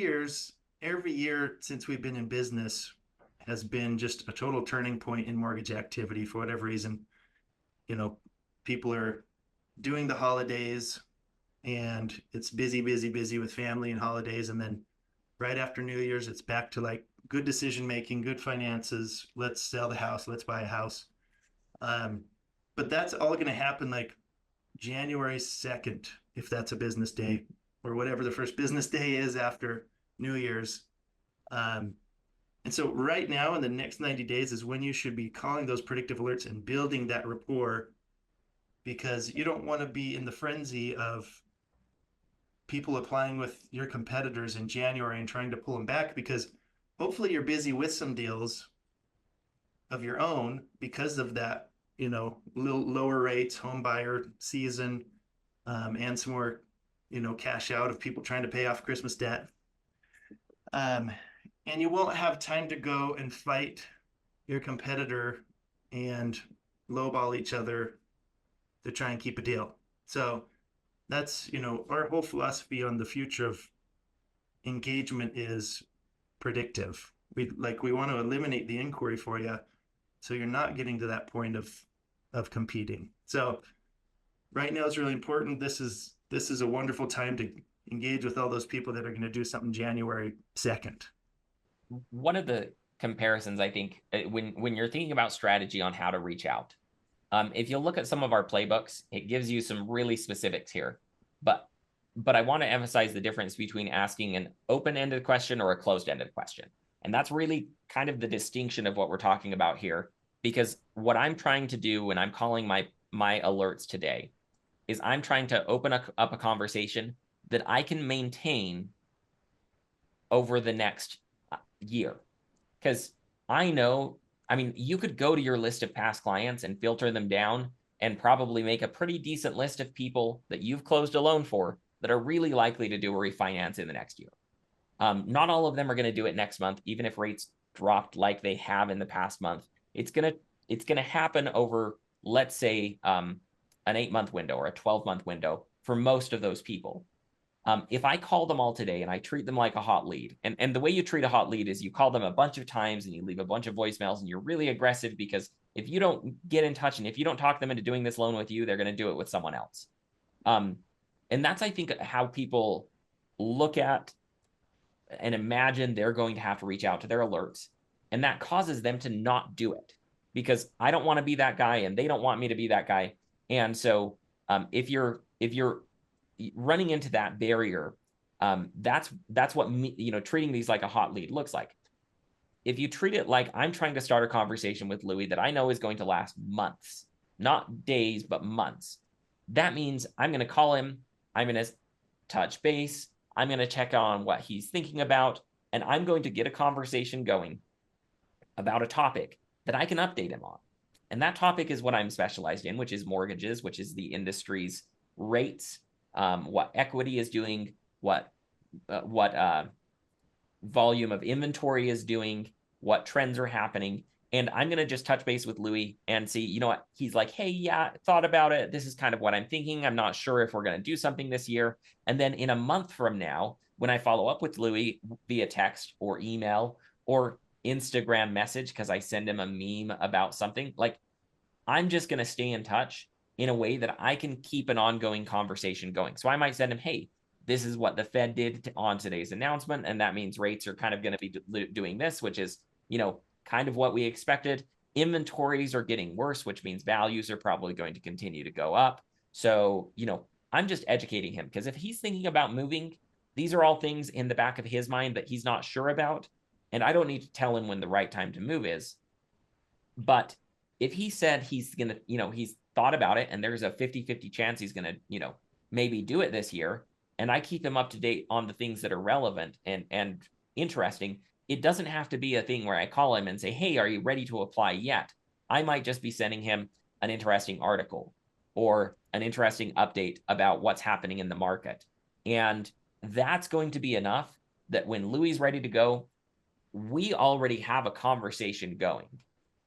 Year's, every year since we've been in business has been just a total turning point in mortgage activity for whatever reason. You know, people are doing the holidays and it's busy, busy, busy with family and holidays. And then right after New Year's, it's back to like good decision making, good finances. Let's sell the house, let's buy a house. Um, but that's all going to happen like January 2nd, if that's a business day, or whatever the first business day is after New Year's. Um, and so, right now, in the next 90 days, is when you should be calling those predictive alerts and building that rapport, because you don't want to be in the frenzy of people applying with your competitors in January and trying to pull them back, because hopefully you're busy with some deals of your own because of that, little lower rates, home buyer season, and some more, cash out of people trying to pay off Christmas debt. Um, and you won't have time to go and fight your competitor and lowball each other to try and keep a deal. So that's, our whole philosophy on the future of engagement is predictive. We want to eliminate the inquiry for you, so you're not getting to that point of competing. So right now is really important. This is a wonderful time to engage with all those people that are going to do something January 2nd. One of the comparisons, I think, when you're thinking about strategy on how to reach out, if you look at some of our playbooks, it gives you some really specifics here. But I want to emphasize the difference between asking an open-ended question or a closed-ended question. And that's really kind of the distinction of what we're talking about here, because what I'm trying to do when I'm calling my alerts today is I'm trying to open up a conversation that I can maintain over the next year. Because I know, I mean, you could go to your list of past clients and filter them down and probably make a pretty decent list of people that you've closed a loan for that are really likely to do a refinance in the next year. Not all of them are going to do it next month, even if rates dropped like they have in the past month. It's gonna happen over, let's say, an 8-month window or a 12-month window for most of those people. If I call them all today and I treat them like a hot lead, and the way you treat a hot lead is you call them a bunch of times and you leave a bunch of voicemails and you're really aggressive, because if you don't get in touch and if you don't talk them into doing this loan with you, they're going to do it with someone else. And that's, I think, how people look at and imagine they're going to have to reach out to their alerts. And that causes them to not do it, because I don't want to be that guy and they don't want me to be that guy. And so if you're running into that barrier, that's what treating these like a hot lead looks like. If you treat it like I'm trying to start a conversation with Louis that I know is going to last months, not days, but months, that means I'm going to call him, I'm going to touch base, I'm going to check on what he's thinking about, and I'm going to get a conversation going about a topic that I can update him on. And that topic is what I'm specialized in, which is mortgages, which is the industry's rates, what equity is doing, what volume of inventory is doing, what trends are happening. And I'm going to just touch base with Louis and see, you know what, he's like, hey, yeah, thought about it. This is kind of what I'm thinking. I'm not sure if we're going to do something this year. And then in a month from now, when I follow up with Louis via text or email or Instagram message, because I send him a meme about something, like, I'm just going to stay in touch in a way that I can keep an ongoing conversation going. So I might send him, hey, this is what the Fed did on today's announcement, and that means rates are kind of going to be doing this, which is, kind of what we expected. Inventories are getting worse, which means values are probably going to continue to go up. So, I'm just educating him, because if he's thinking about moving, these are all things in the back of his mind that he's not sure about. And I don't need to tell him when the right time to move is. But if he said he's going to, he's thought about it and there's a 50-50 chance he's going to, maybe do it this year, and I keep him up to date on the things that are relevant and interesting, it doesn't have to be a thing where I call him and say, hey, are you ready to apply yet? I might just be sending him an interesting article or an interesting update about what's happening in the market. And that's going to be enough that when Louis is ready to go, we already have a conversation going.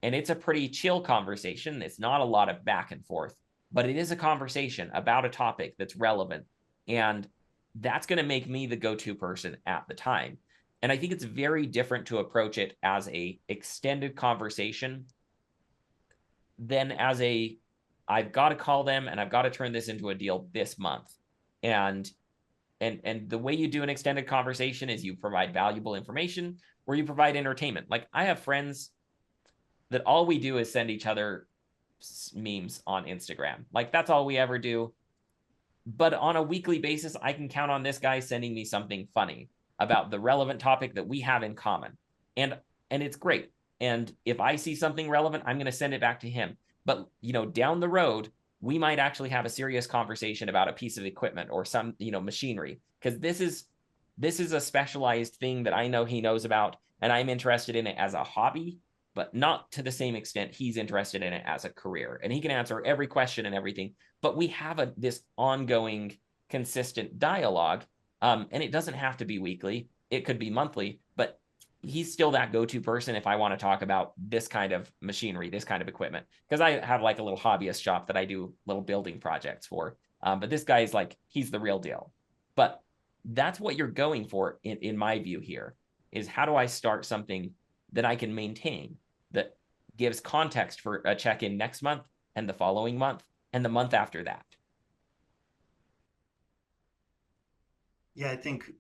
And it's a pretty chill conversation. It's not a lot of back and forth, but it is a conversation about a topic that's relevant. And that's going to make me the go-to person at the time. And I think it's very different to approach it as a extended conversation than as a, I've got to call them and I've got to turn this into a deal this month. And the way you do an extended conversation is you provide valuable information or you provide entertainment. Like I have friends that all we do is send each other memes on Instagram. Like that's all we ever do. But on a weekly basis, I can count on this guy sending me something funny about the relevant topic that we have in common. And it's great. And if I see something relevant, I'm going to send it back to him. But, you know, down the road, we might actually have a serious conversation about a piece of equipment or some, you know, machinery, because this is a specialized thing that I know he knows about, and I'm interested in it as a hobby, but not to the same extent he's interested in it as a career. And he can answer every question and everything, but we have this ongoing, consistent dialogue. And it doesn't have to be weekly. It could be monthly, but he's still that go-to person if I want to talk about this kind of machinery, this kind of equipment, because I have like a little hobbyist shop that I do little building projects for. But this guy is like, he's the real deal. But that's what you're going for in my view here, is how do I start something that I can maintain, that gives context for a check-in next month and the following month and the month after that. Yeah, I think,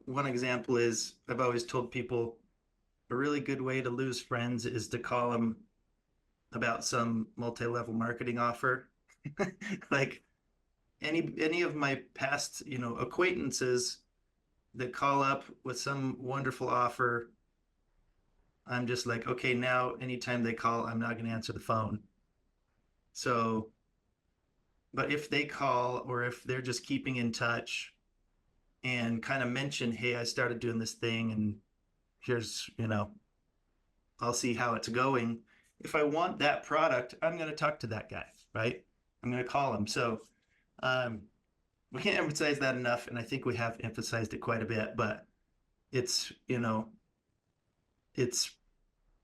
one example is I've always told people a really good way to lose friends is to call them about some multi-level marketing offer. Like any of my past, acquaintances that call up with some wonderful offer, I'm just like, okay, now anytime they call, I'm not going to answer the phone. So, but if they call or if they're just keeping in touch and kind of mention, hey, I started doing this thing and here's, I'll see how it's going. If I want that product, I'm going to talk to that guy, right? I'm going to call him. So we can't emphasize that enough. And I think we have emphasized it quite a bit, but it's, it's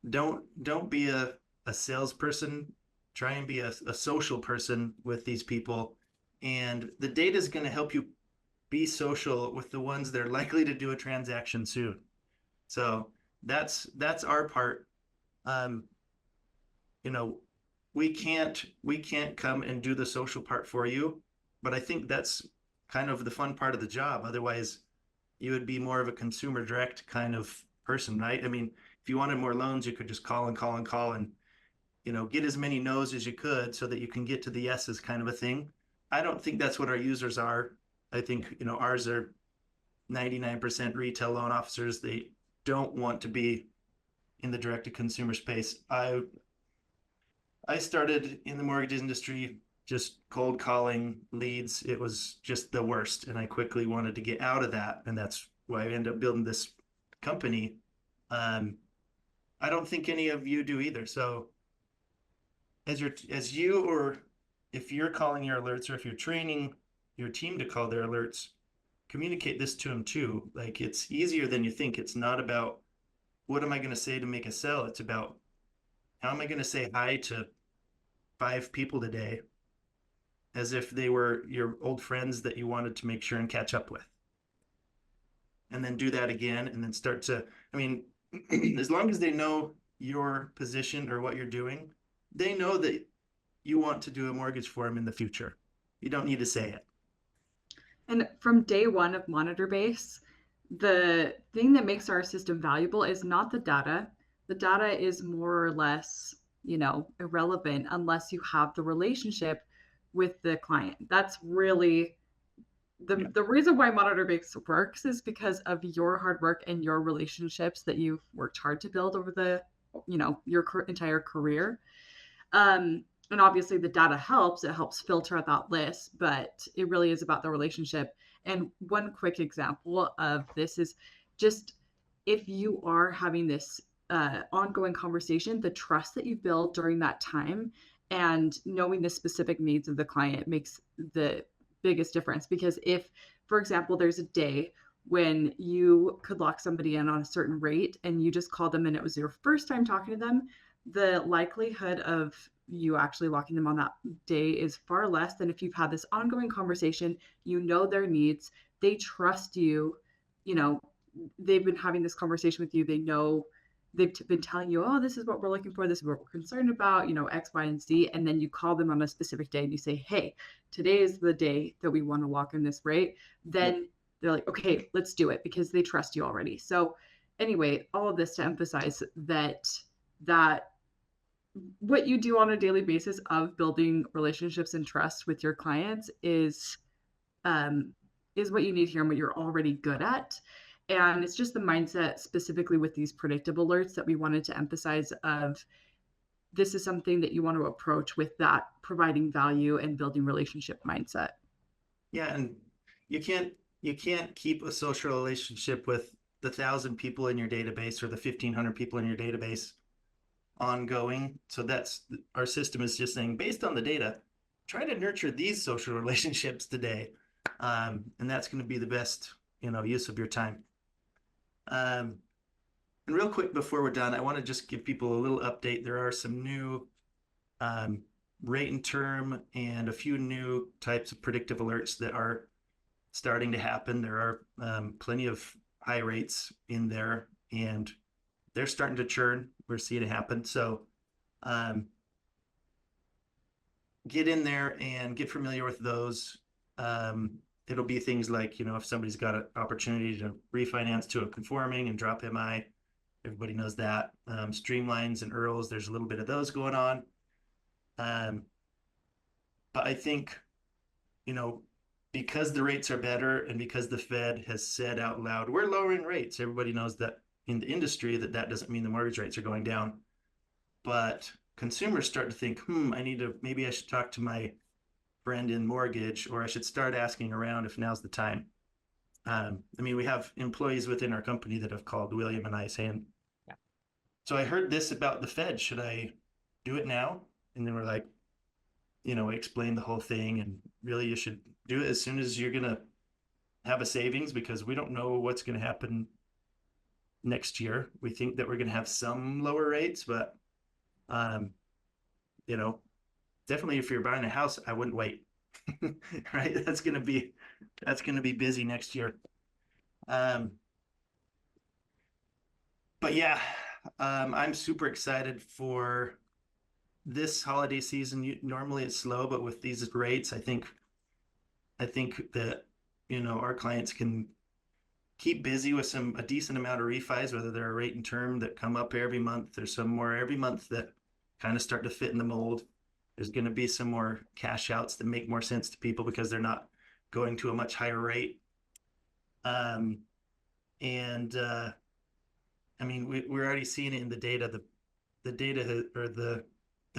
don't be a salesperson. Try and be a social person with these people. And the data is going to help you be social with the ones that are likely to do a transaction soon. So that's our part. We can't come and do the social part for you, but I think that's kind of the fun part of the job. Otherwise, you would be more of a consumer direct kind of person, right? I mean, if you wanted more loans, you could just call and call and call and, get as many no's as you could so that you can get to the yeses kind of a thing. I don't think that's what our users are. I think, ours are 99% retail loan officers. They don't want to be in the direct to consumer space. I started in the mortgage industry just cold calling leads. It was just the worst. And I quickly wanted to get out of that. And that's why I ended up building this company. I don't think any of you do either. So as you, or if you're calling your alerts, or if you're training your team to call their alerts, communicate this to them too. Like, it's easier than you think. It's not about what am I going to say to make a sell. It's about how am I going to say hi to 5 people today as if they were your old friends that you wanted to make sure and catch up with. And then do that again, and then start to, as long as they know your position or what you're doing, they know that you want to do a mortgage for them in the future. You don't need to say it. And from day one of MonitorBase, the thing that makes our system valuable is not the data. The data is more or less, irrelevant unless you have the relationship with the client. That's really the reason why MonitorBase works, is because of your hard work and your relationships that you've worked hard to build over the, your entire career. And obviously the data helps. It helps filter out that list, but it really is about the relationship. And one quick example of this is just if you are having this ongoing conversation, the trust that you build during that time and knowing the specific needs of the client makes the biggest difference. Because if, for example, there's a day when you could lock somebody in on a certain rate and you just called them and it was your first time talking to them, the likelihood of you actually locking them on that day is far less than if you've had this ongoing conversation, you know their needs, they trust you, you know, they've been having this conversation with you. They know they've been telling you, oh, this is what we're looking for. This is what we're concerned about, X, Y, and Z. And then you call them on a specific day and you say, hey, today is the day that we want to lock in this rate. Then they're like, okay, let's do it because they trust you already. So anyway, all of this to emphasize that what you do on a daily basis of building relationships and trust with your clients um, is what you need here and what you're already good at. And it's just the mindset specifically with these predictive alerts that we wanted to emphasize of this is something that you want to approach with that providing value and building relationship mindset. Yeah, and you can't keep a social relationship with the 1,000 people in your database or the 1,500 people in your database ongoing. So that's our system is just saying, based on the data, try to nurture these social relationships today, and that's going to be the best use of your time. And real quick before we're done, I want to just give people a little update. There are some new rate and term and a few new types of predictive alerts that are starting to happen. There are plenty of high rates in there, and they're starting to churn. We're seeing it happen. So get in there and get familiar with those. It'll be things like, if somebody's got an opportunity to refinance to a conforming and drop MI, everybody knows that. Streamlines and URLs, there's a little bit of those going on. But I think, because the rates are better and because the Fed has said out loud, we're lowering rates, everybody knows that in the industry that doesn't mean the mortgage rates are going down. But consumers start to think, maybe I should talk to my friend in mortgage, or I should start asking around if now's the time. We have employees within our company that have called William and I saying, so I heard this about the Fed, should I do it now? And then we're like, explain the whole thing, and really you should do it as soon as you're going to have a savings, because we don't know what's going to happen next year. We think that we're going to have some lower rates, but definitely if you're buying a house, I wouldn't wait. Right? That's going to be busy next year. But yeah, I'm super excited for this holiday season. Normally it's slow, but with these rates, I think that our clients can keep busy with a decent amount of refis, whether they're a rate and term that come up every month. There's some more every month that kind of start to fit in the mold. There's going to be some more cash outs that make more sense to people because they're not going to a much higher rate. We're already seeing it in the data. The data or the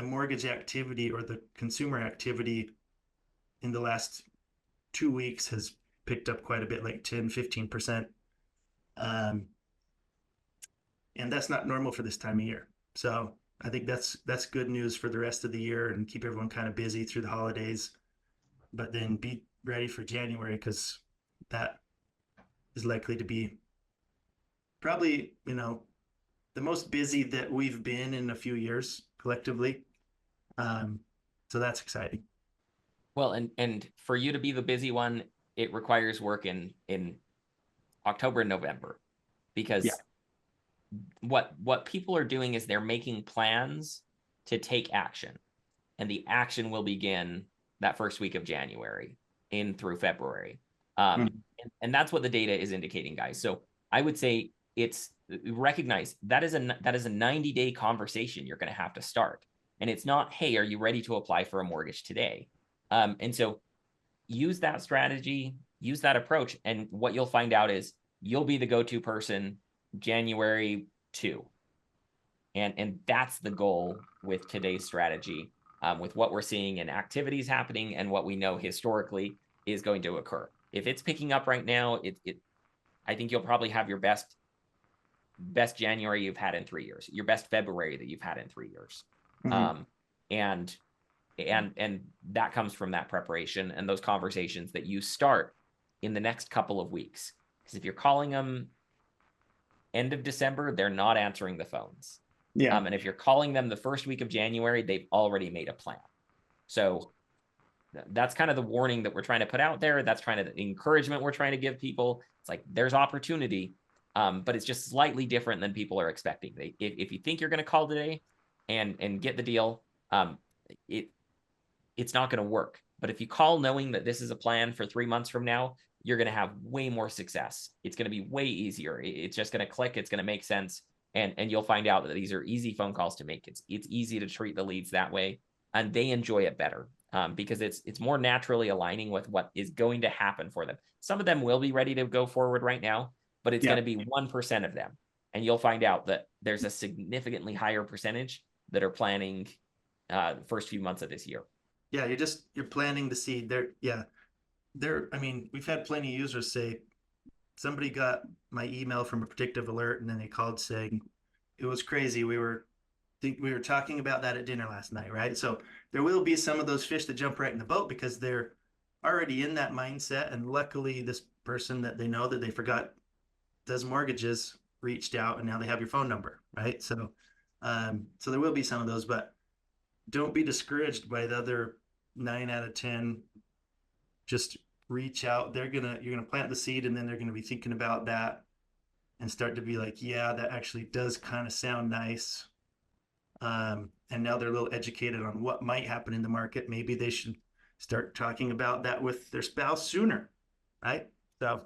mortgage activity or the consumer activity in the last 2 weeks has picked up quite a bit, like 10-15%. And that's not normal for this time of year. So I think that's good news for the rest of the year and keep everyone kind of busy through the holidays, but then be ready for January, because that is likely to be probably, the most busy that we've been in a few years collectively. So that's exciting. Well, and for you to be the busy one, it requires work in October and November, because what people are doing is they're making plans to take action, and the action will begin that first week of January in through February. And that's what the data is indicating, guys. So I would say recognize that is a 90-day conversation you're going to have to start. And it's not, hey, are you ready to apply for a mortgage today? And so use that strategy, use that approach. And what you'll find out is you'll be the go-to person January 2. And that's the goal with today's strategy, with what we're seeing in activities happening and what we know historically is going to occur. If it's picking up right now, I think you'll probably have your best January you've had in 3 years, your best February that you've had in 3 years. And that comes from that preparation and those conversations that you start in the next couple of weeks. Because if you're calling them end of December, they're not answering the phones. And if you're calling them the first week of January, they've already made a plan. So that's kind of the warning that we're trying to put out there. That's trying to the encouragement we're trying to give people. It's like there's opportunity, but it's just slightly different than people are expecting. If you think you're going to call today and get the deal, it's not going to work. But if you call knowing that this is a plan for 3 months from now, you're going to have way more success. It's going to be way easier. It's just going to click. It's going to make sense. And you'll find out that these are easy phone calls to make. It's easy to treat the leads that way, and they enjoy it better because it's more naturally aligning with what is going to happen for them. Some of them will be ready to go forward right now, but it's going to be 1% of them. And you'll find out that there's a significantly higher percentage that are planning the first few months of this year. Yeah, you're planting the seed. I mean, we've had plenty of users say, somebody got my email from a predictive alert, and then they called saying it was crazy. We were talking about that at dinner last night, right? So there will be some of those fish that jump right in the boat because they're already in that mindset. And luckily, this person that they know that they forgot does mortgages reached out, and now they have your phone number, right? So, so there will be some of those, but don't be discouraged by the other 9 out of 10. Just reach out. You're gonna plant the seed, and then they're gonna be thinking about that and start to be like, yeah, that actually does kind of sound nice. And now they're a little educated on what might happen in the market. Maybe they should start talking about that with their spouse sooner, right? So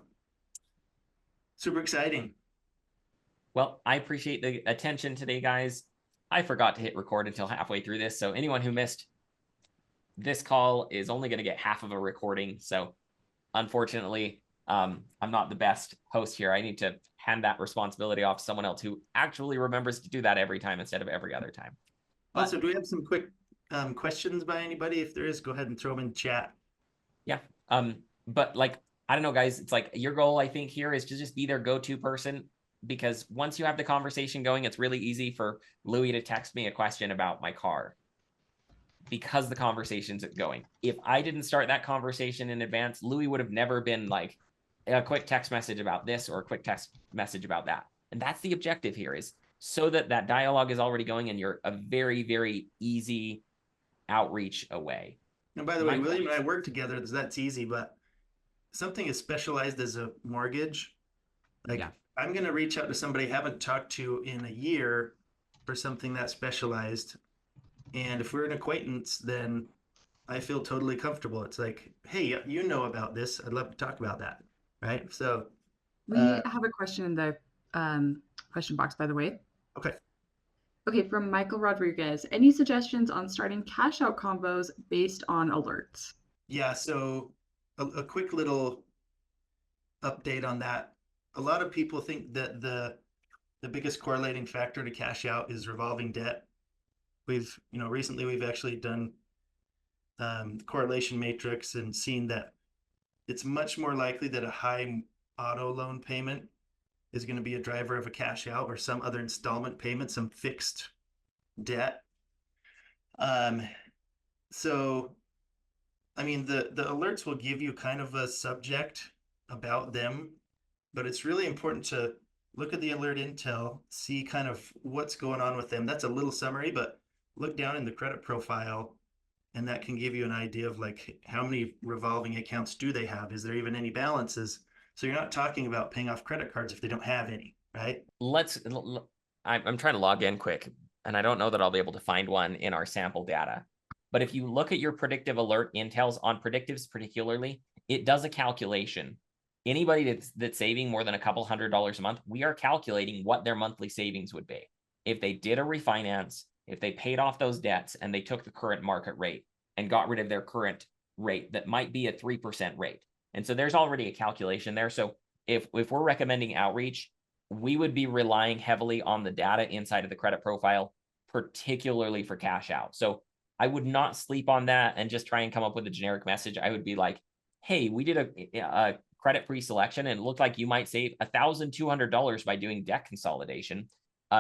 super exciting. Well, I appreciate the attention today, guys. I forgot to hit record until halfway through this. So anyone who missed this call is only going to get half of a recording. So unfortunately, I'm not the best host here. I need to hand that responsibility off to someone else who actually remembers to do that every time instead of every other time. But, also, do we have some quick questions by anybody? If there is, go ahead and throw them in the chat. Yeah. But like, I don't know, guys, it's like your goal, I think, here is to just be their go-to person, because once you have the conversation going, it's really easy for Louis to text me a question about my car because the conversation's going. If I didn't start that conversation in advance, Louis would have never been like a quick text message about this or a quick text message about that. And that's the objective here, is so that that dialogue is already going and you're a very, very easy outreach away. And by the way, William and I work together. That's easy, but something as specialized as a mortgage, like I'm going to reach out to somebody I haven't talked to in a year for something that specialized. And if we're an acquaintance, then I feel totally comfortable. It's like, hey, you know about this. I'd love to talk about that. Right. So we have a question in the question box, by the way. Okay. Okay, from Michael Rodriguez. Any suggestions on starting cash out combos based on alerts? Yeah, so a quick little update on that. A lot of people think that the biggest correlating factor to cash out is revolving debt. Recently we've actually done correlation matrix and seen that it's much more likely that a high auto loan payment is going to be a driver of a cash out, or some other installment payment, some fixed debt. So, I mean, the alerts will give you kind of a subject about them, but it's really important to look at the alert intel, see kind of what's going on with them. That's a little summary, but look down in the credit profile, and that can give you an idea of like how many revolving accounts do they have? Is there even any balances? So you're not talking about paying off credit cards if they don't have any, right? I'm trying to log in quick, and I don't know that I'll be able to find one in our sample data. But if you look at your predictive alert intels on predictives particularly, it does a calculation. Anybody that's saving more than a couple $100s a month, we are calculating what their monthly savings would be. If they did a refinance, if they paid off those debts and they took the current market rate and got rid of their current rate, that might be a 3% rate. And so there's already a calculation there. So if we're recommending outreach, we would be relying heavily on the data inside of the credit profile, particularly for cash out. So I would not sleep on that and just try and come up with a generic message. I would be like, hey, we did a credit pre-selection and it looked like you might save $1,200 by doing debt consolidation.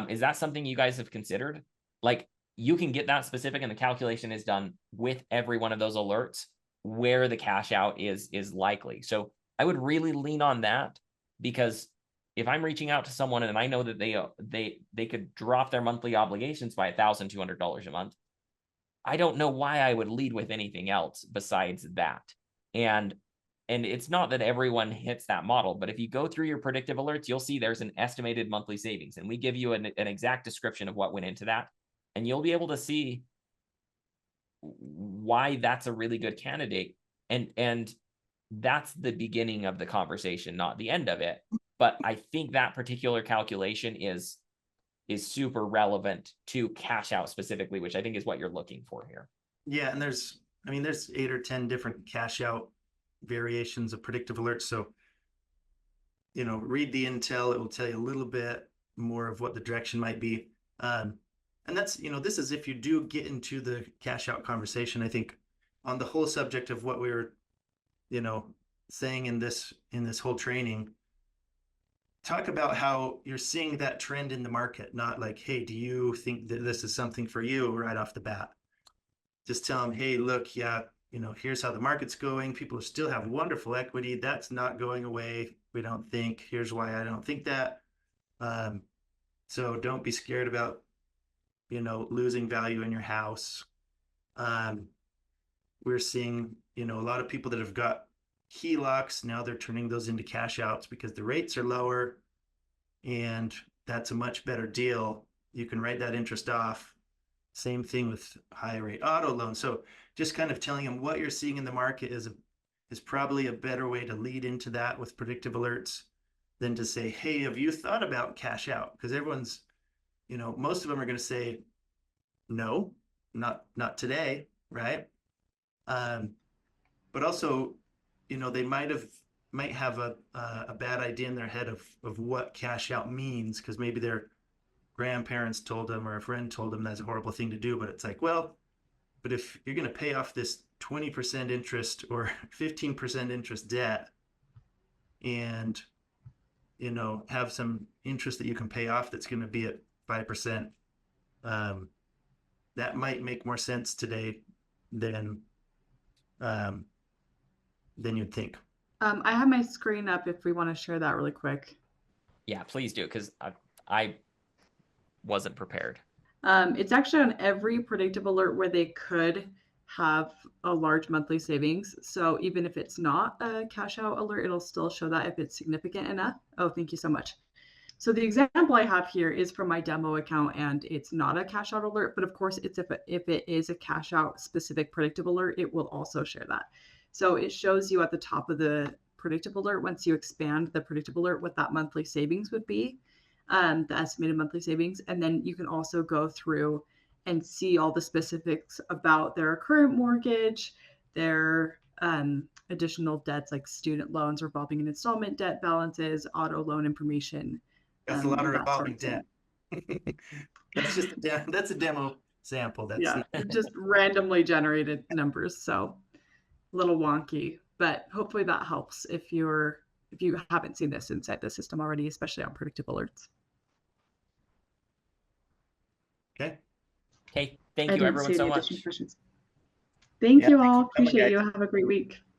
Is that something you guys have considered? Like, you can get that specific and the calculation is done with every one of those alerts where the cash out is likely. So I would really lean on that, because if I'm reaching out to someone and I know that they could drop their monthly obligations by $1,200 a month, I don't know why I would lead with anything else besides that. And it's not that everyone hits that model, but if you go through your predictive alerts, you'll see there's an estimated monthly savings, and we give you an exact description of what went into that, and you'll be able to see why that's a really good candidate. And that's the beginning of the conversation, not the end of it. But I think that particular calculation is super relevant to cash out specifically, which I think is what you're looking for here. Yeah, and there's 8 or 10 different cash out variations of predictive alerts. So, read the intel. It will tell you a little bit more of what the direction might be. And that's, this is if you do get into the cash out conversation. I think on the whole subject of what we were, saying in this whole training, talk about how you're seeing that trend in the market, not like, hey, do you think that this is something for you right off the bat? Just tell them, hey, look, yeah, here's how the market's going. People still have wonderful equity. That's not going away. We don't think. Here's why I don't think that. So don't be scared about, losing value in your house. We're seeing, a lot of people that have got HELOCs, now they're turning those into cash outs because the rates are lower, and that's a much better deal. You can write that interest off. Same thing with high rate auto loans. So just kind of telling them what you're seeing in the market is probably a better way to lead into that with predictive alerts than to say, hey, have you thought about cash out? Because everyone's, most of them are going to say, no, not today, right? But also, they might have a bad idea in their head of what cash out means, because maybe their grandparents told them or a friend told them that's a horrible thing to do. But it's like, well, but if you're going to pay off this 20% interest or 15% interest debt and, have some interest that you can pay off that's going to be at 5%, that might make more sense today than you'd think. I have my screen up if we want to share that really quick. Yeah, please do, because I wasn't prepared. It's actually on every predictive alert where they could have a large monthly savings. So even if it's not a cash out alert, it'll still show that if it's significant enough. Oh, thank you so much. So the example I have here is from my demo account, and it's not a cash out alert, but of course it's if it is a cash out specific predictive alert, it will also share that. So it shows you at the top of the predictive alert, once you expand the predictive alert, what that monthly savings would be, the estimated monthly savings. And then you can also go through and see all the specifics about their current mortgage, their additional debts like student loans, revolving and installment debt balances, auto loan information. That's a lot of revolving debt. That's just that's a demo sample. That's just randomly generated numbers. So a little wonky, but hopefully that helps if you haven't seen this inside the system already, especially on predictive alerts. Okay. Thank you everyone so much. Thank you all. Thanks, Appreciate guys. you. Have a great week.